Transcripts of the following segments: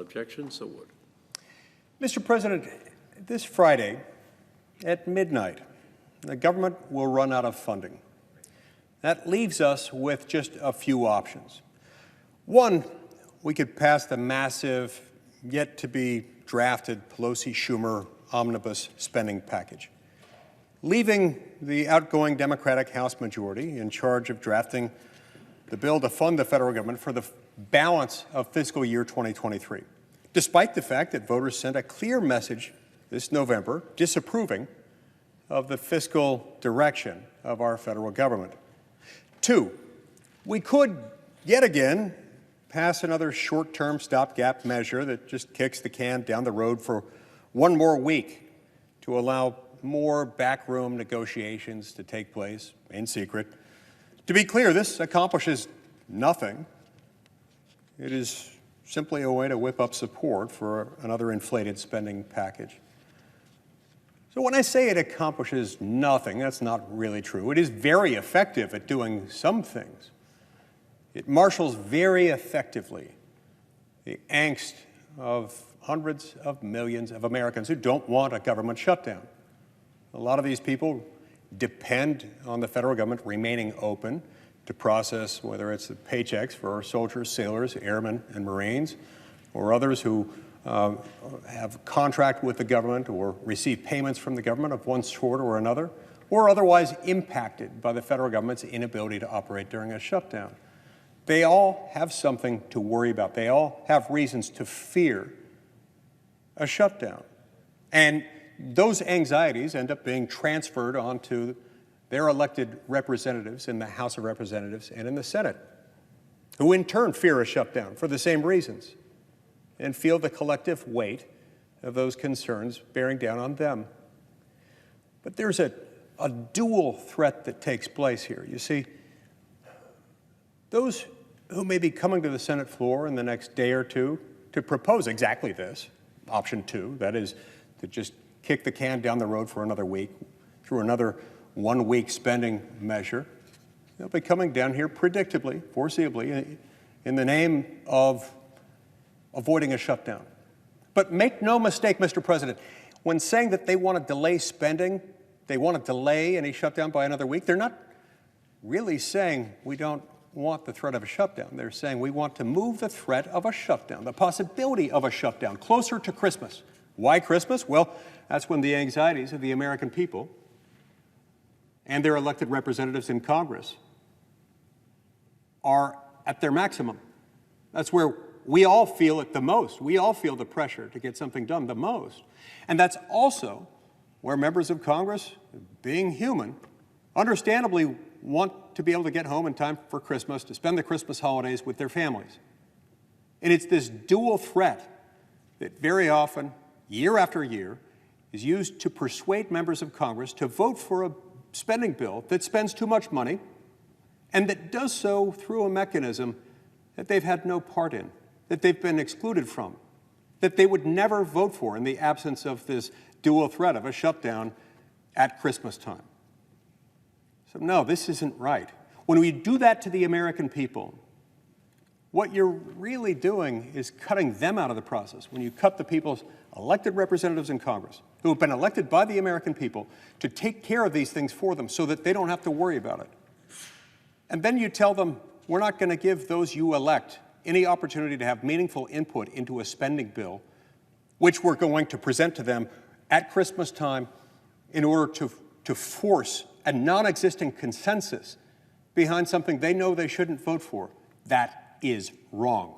objection? So ordered. Mr. President, this Friday at midnight, the government will run out of funding. That leaves us with just a few options. One, we could pass the massive, yet-to-be-drafted Pelosi-Schumer omnibus spending package, leaving the outgoing Democratic House majority in charge of drafting the bill to fund the federal government for the balance of fiscal year 2023, despite the fact that voters sent a clear message this November disapproving of the fiscal direction of our federal government. Two, we could, yet again, pass another short-term stopgap measure that just kicks the can down the road for one more week to allow more backroom negotiations to take place in secret. To be clear, this accomplishes nothing. It is simply a way to whip up support for another inflated spending package. So when I say it accomplishes nothing, that's not really true. It is very effective at doing some things. It marshals very effectively the angst of hundreds of millions of Americans who don't want a government shutdown. A lot of these people depend on the federal government remaining open to process whether it's the paychecks for our soldiers, sailors, airmen, and Marines, or others who have contract with the government or receive payments from the government of one sort or another, or otherwise impacted by the federal government's inability to operate during a shutdown. They all have something to worry about. They all have reasons to fear a shutdown. And those anxieties end up being transferred onto their elected representatives in the House of Representatives and in the Senate, who in turn fear a shutdown for the same reasons and feel the collective weight of those concerns bearing down on them. But there's a dual threat that takes place here. You see, those who may be coming to the Senate floor in the next day or two to propose exactly this, option two, that is to just kick the can down the road for another week through another one-week spending measure, they'll be coming down here predictably, foreseeably, in the name of avoiding a shutdown. But make no mistake, Mr. President, when saying that they want to delay spending, they want to delay any shutdown by another week, they're not really saying we don't want the threat of a shutdown. They're saying we want to move the threat of a shutdown, the possibility of a shutdown, closer to Christmas. Why Christmas? Well, that's when the anxieties of the American people and their elected representatives in Congress are at their maximum. That's where we all feel it the most. We all feel the pressure to get something done the most. And that's also where members of Congress, being human, understandably want to be able to get home in time for Christmas, to spend the Christmas holidays with their families. And it's this dual threat that very often, year after year, is used to persuade members of Congress to vote for a spending bill that spends too much money and that does so through a mechanism that they've had no part in, that they've been excluded from, that they would never vote for in the absence of this dual threat of a shutdown at Christmas time. So no, this isn't right. When we do that to the American people, what you're really doing is cutting them out of the process. When you cut the people's elected representatives in Congress, who have been elected by the American people to take care of these things for them so that they don't have to worry about it. And then you tell them, we're not going to give those you elect any opportunity to have meaningful input into a spending bill, which we're going to present to them at Christmas time in order to force a non-existent consensus behind something they know they shouldn't vote for. That is wrong.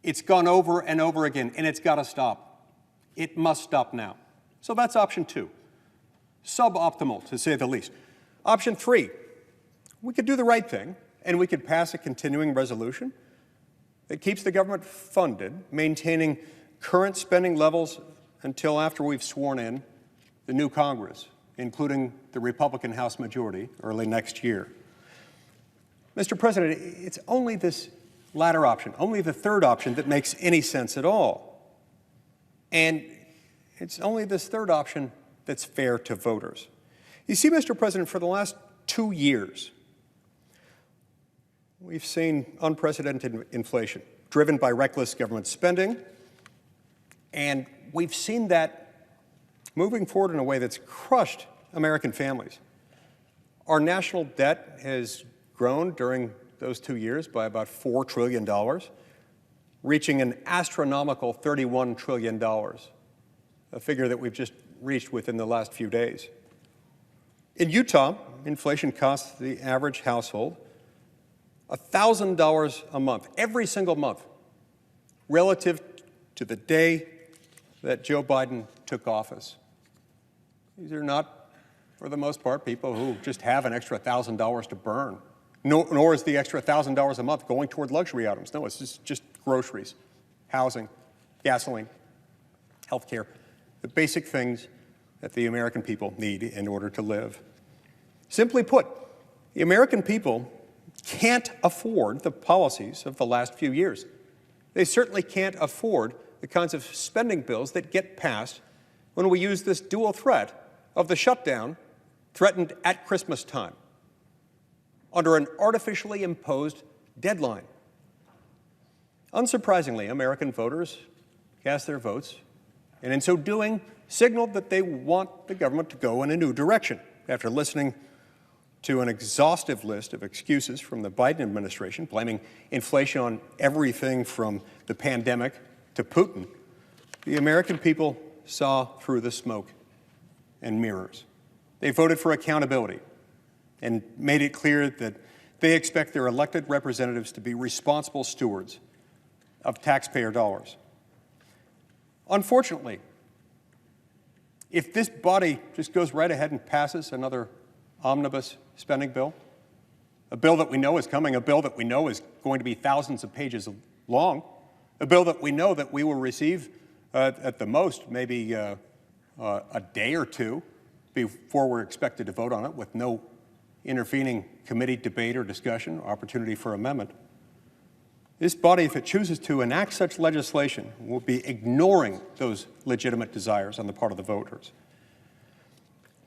It's gone over and over again, and it's got to stop. It must stop now. So that's option two. Suboptimal, to say the least. Option three, we could do the right thing, and we could pass a continuing resolution that keeps the government funded, maintaining current spending levels until after we've sworn in the new Congress, including the Republican House majority early next year. Mr. President, it's only this latter option, only the third option, that makes any sense at all. And it's only this third option that's fair to voters. You see, Mr. President, for the last 2 years, we've seen unprecedented inflation, driven by reckless government spending. And we've seen that moving forward in a way that's crushed American families. Our national debt has grown during those 2 years by about $4 trillion, reaching an astronomical $31 trillion, a figure that we've just reached within the last few days. In Utah, inflation costs the average household $1,000 a month, every single month, relative to the day that Joe Biden took office. These are not, for the most part, people who just have an extra $1,000 to burn. Nor is the extra $1,000 a month going toward luxury items. No, it's just groceries, housing, gasoline, health care, the basic things that the American people need in order to live. Simply put, the American people can't afford the policies of the last few years. They certainly can't afford the kinds of spending bills that get passed when we use this dual threat of the shutdown threatened at Christmas time under an artificially imposed deadline. Unsurprisingly, American voters cast their votes, and in so doing, signaled that they want the government to go in a new direction. After listening to an exhaustive list of excuses from the Biden administration, blaming inflation on everything from the pandemic to Putin, the American people saw through the smoke and mirrors. They voted for accountability and made it clear that they expect their elected representatives to be responsible stewards of taxpayer dollars. Unfortunately, if this body just goes right ahead and passes another omnibus spending bill, a bill that we know is coming, a bill that we know is going to be thousands of pages long, a bill that we know that we will receive at the most maybe a day or two before we're expected to vote on it, with no intervening committee debate or discussion, or opportunity for amendment. This body, if it chooses to enact such legislation, will be ignoring those legitimate desires on the part of the voters.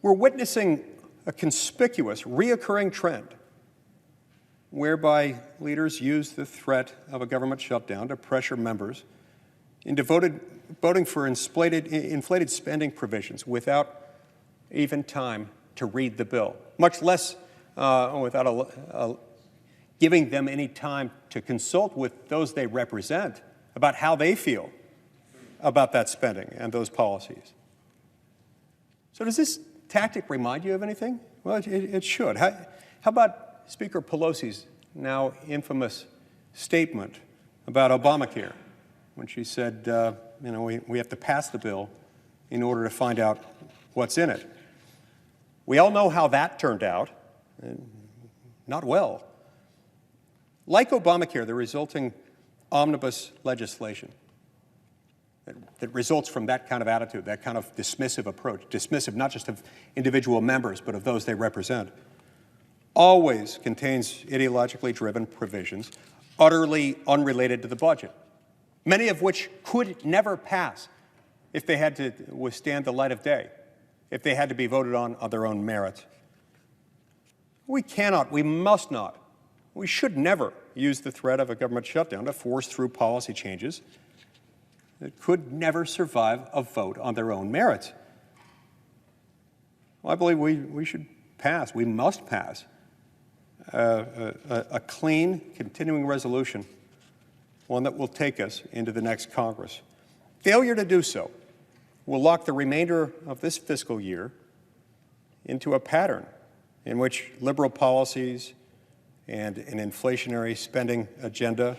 We're witnessing a conspicuous, reoccurring trend whereby leaders use the threat of a government shutdown to pressure members into voting for inflated spending provisions without even time to read the bill, much less without giving them any time to consult with those they represent about how they feel about that spending and those policies. So does this tactic remind you of anything? Well, it should. How about Speaker Pelosi's now infamous statement about Obamacare, when she said, we have to pass the bill in order to find out what's in it? We all know how that turned out. Not well. Like Obamacare, the resulting omnibus legislation that results from that kind of attitude, that kind of dismissive approach, dismissive not just of individual members, but of those they represent, always contains ideologically driven provisions utterly unrelated to the budget, many of which could never pass if they had to withstand the light of day, if they had to be voted on their own merits. We cannot, we must not, we should never use the threat of a government shutdown to force through policy changes that could never survive a vote on their own merits. Well, I believe we should pass, we must pass a clean, continuing resolution, one that will take us into the next Congress. Failure to do so will lock the remainder of this fiscal year into a pattern in which liberal policies and an inflationary spending agenda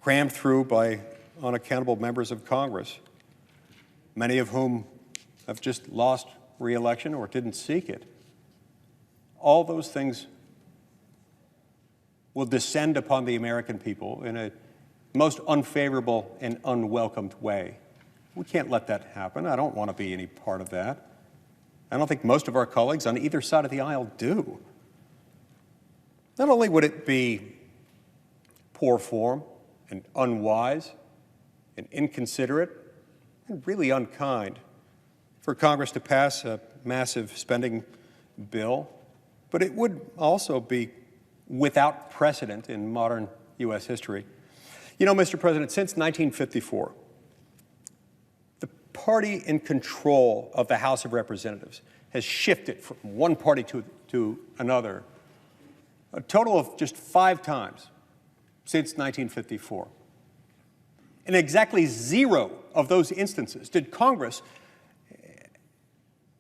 crammed through by unaccountable members of Congress, many of whom have just lost re-election or didn't seek it. All those things will descend upon the American people in a most unfavorable and unwelcomed way. We can't let that happen. I don't want to be any part of that. I don't think most of our colleagues on either side of the aisle do. Not only would it be poor form and unwise and inconsiderate and really unkind for Congress to pass a massive spending bill, but it would also be without precedent in modern U.S. history You know, Mr. President, since 1954, the party in control of the House of Representatives has shifted from one party to another a total of just 5 times since 1954. In exactly 0 of those instances did Congress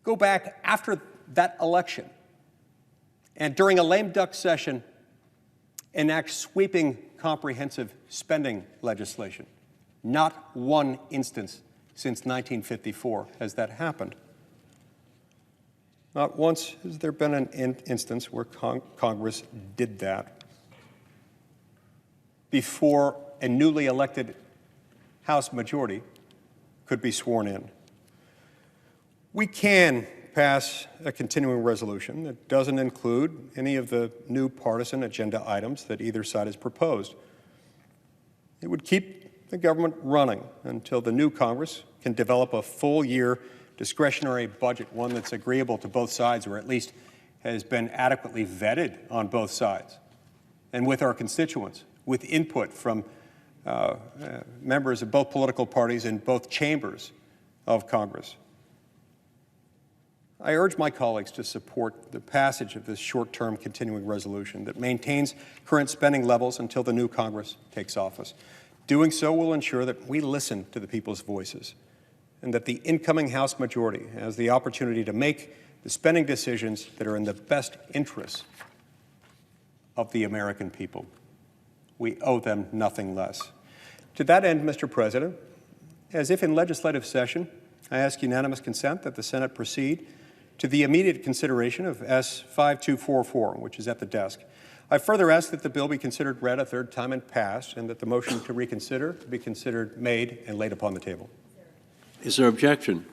go back after that election and during a lame duck session enact sweeping comprehensive spending legislation. Not one instance since 1954 has that happened. Not once has there been an instance where Congress did that before a newly elected House majority could be sworn in. We can pass a continuing resolution that doesn't include any of the new partisan agenda items that either side has proposed. It would keep the government running until the new Congress can develop a full-year discretionary budget, one that's agreeable to both sides, or at least has been adequately vetted on both sides, and with our constituents, with input from members of both political parties in both chambers of Congress. I urge my colleagues to support the passage of this short-term continuing resolution that maintains current spending levels until the new Congress takes office. Doing so will ensure that we listen to the people's voices and that the incoming House majority has the opportunity to make the spending decisions that are in the best interests of the American people. We owe them nothing less. To that end, Mr. President, as if in legislative session, I ask unanimous consent that the Senate proceed to the immediate consideration of S-5244, which is at the desk. I further ask that the bill be considered read a third time and passed, and that the motion to reconsider be considered made and laid upon the table. Is there objection?